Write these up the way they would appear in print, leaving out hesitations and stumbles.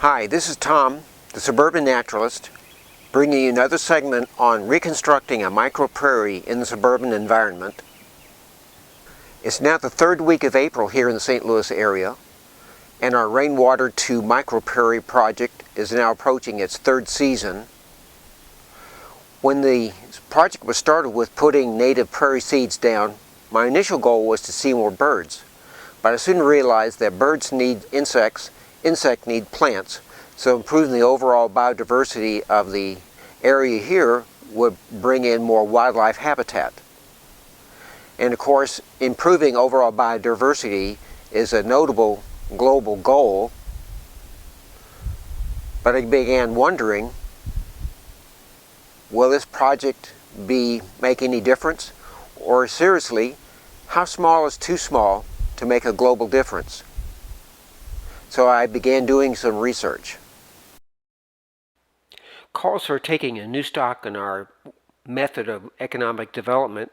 Hi, this is Tom, the Suburban Naturalist, bringing you another segment on reconstructing a micro-prairie in the suburban environment. It's now the third week of April here in the St. Louis area, and our Rainwater to Micro-Prairie project is now approaching its third season. When the project was started with putting native prairie seeds down, my initial goal was to see more birds, but I soon realized that birds need insects need plants, so improving the overall biodiversity of the area here would bring in more wildlife habitat. And of course, improving overall biodiversity is a notable global goal, but I began wondering, will this project make any difference? Or seriously, how small is too small to make a global difference? So I began doing some research. Calls for taking a new stock in our method of economic development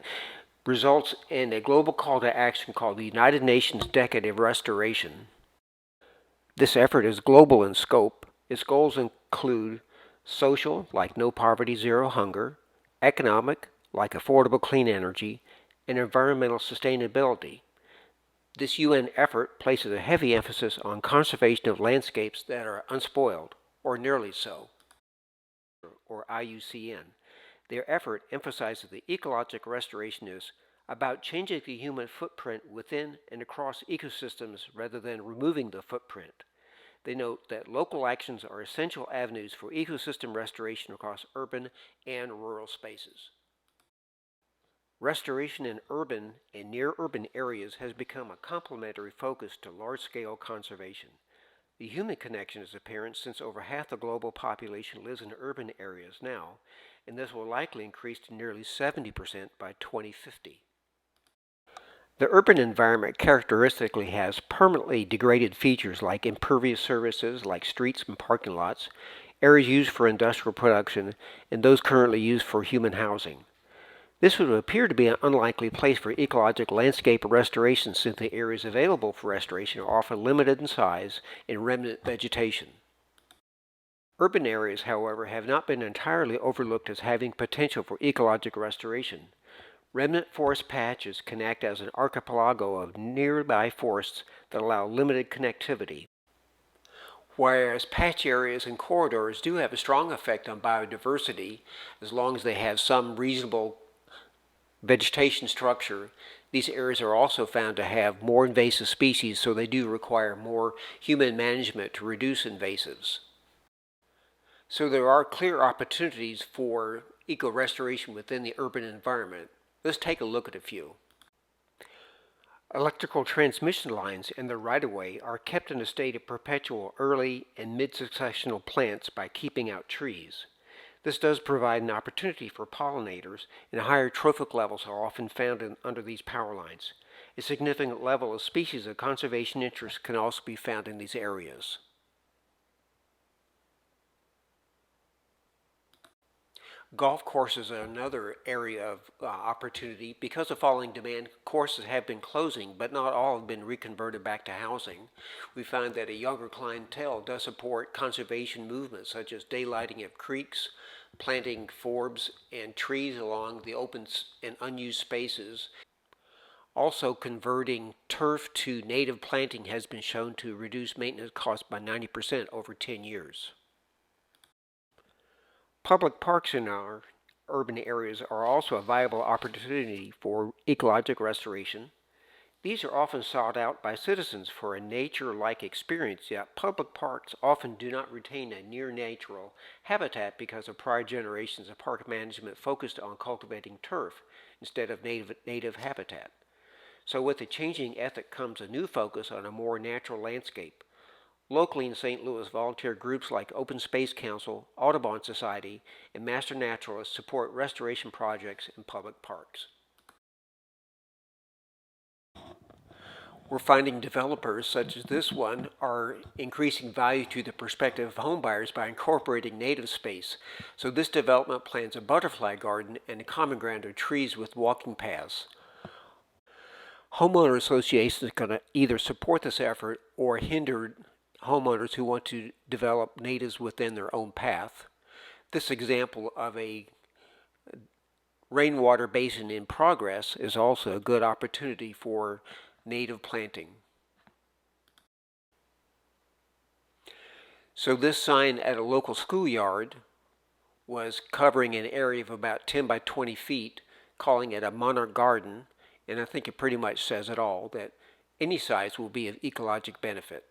results in a global call to action called the United Nations Decade of Restoration. This effort is global in scope. Its goals include social, like no poverty, zero hunger; economic, like affordable clean energy; and environmental sustainability. This UN effort places a heavy emphasis on conservation of landscapes that are unspoiled, or nearly so, or IUCN. Their effort emphasizes that ecologic restoration is about changing the human footprint within and across ecosystems rather than removing the footprint. They note that local actions are essential avenues for ecosystem restoration across urban and rural spaces. Restoration in urban and near-urban areas has become a complementary focus to large-scale conservation. The human connection is apparent since over half the global population lives in urban areas now, and this will likely increase to nearly 70% by 2050. The urban environment characteristically has permanently degraded features like impervious surfaces like streets and parking lots, areas used for industrial production, and those currently used for human housing. This would appear to be an unlikely place for ecological landscape restoration since the areas available for restoration are often limited in size and remnant vegetation. Urban areas, however, have not been entirely overlooked as having potential for ecological restoration. Remnant forest patches can act as an archipelago of nearby forests that allow limited connectivity, whereas patch areas and corridors do have a strong effect on biodiversity as long as they have some reasonable vegetation structure. These areas are also found to have more invasive species, so they do require more human management to reduce invasives. So there are clear opportunities for eco-restoration within the urban environment. Let's take a look at a few. Electrical transmission lines and the right-of-way are kept in a state of perpetual early and mid-successional plants by keeping out trees. This does provide an opportunity for pollinators, and higher trophic levels are often found under these power lines. A significant level of species of conservation interest can also be found in these areas. Golf courses are another area of opportunity. Because of falling demand, courses have been closing, but not all have been reconverted back to housing. We find that a younger clientele does support conservation movements such as daylighting of creeks, planting forbs and trees along the open and unused spaces. Also, converting turf to native planting has been shown to reduce maintenance costs by 90% over 10 years. Public parks in our urban areas are also a viable opportunity for ecological restoration. These are often sought out by citizens for a nature-like experience, yet public parks often do not retain a near-natural habitat because of prior generations of park management focused on cultivating turf instead of native habitat. So with the changing ethic comes a new focus on a more natural landscape. Locally in St. Louis, volunteer groups like Open Space Council, Audubon Society, and Master Naturalists support restoration projects in public parks. We're finding developers such as this one are increasing value to the prospective homebuyers by incorporating native space. So this development plans a butterfly garden and a common ground of trees with walking paths. Homeowner associations are going to either support this effort or hinder homeowners who want to develop natives within their own path. This example of a rainwater basin in progress is also a good opportunity for native planting. So this sign at a local schoolyard was covering an area of about 10 by 20 feet, calling it a monarch garden, and I think it pretty much says it all, that any size will be of ecologic benefit.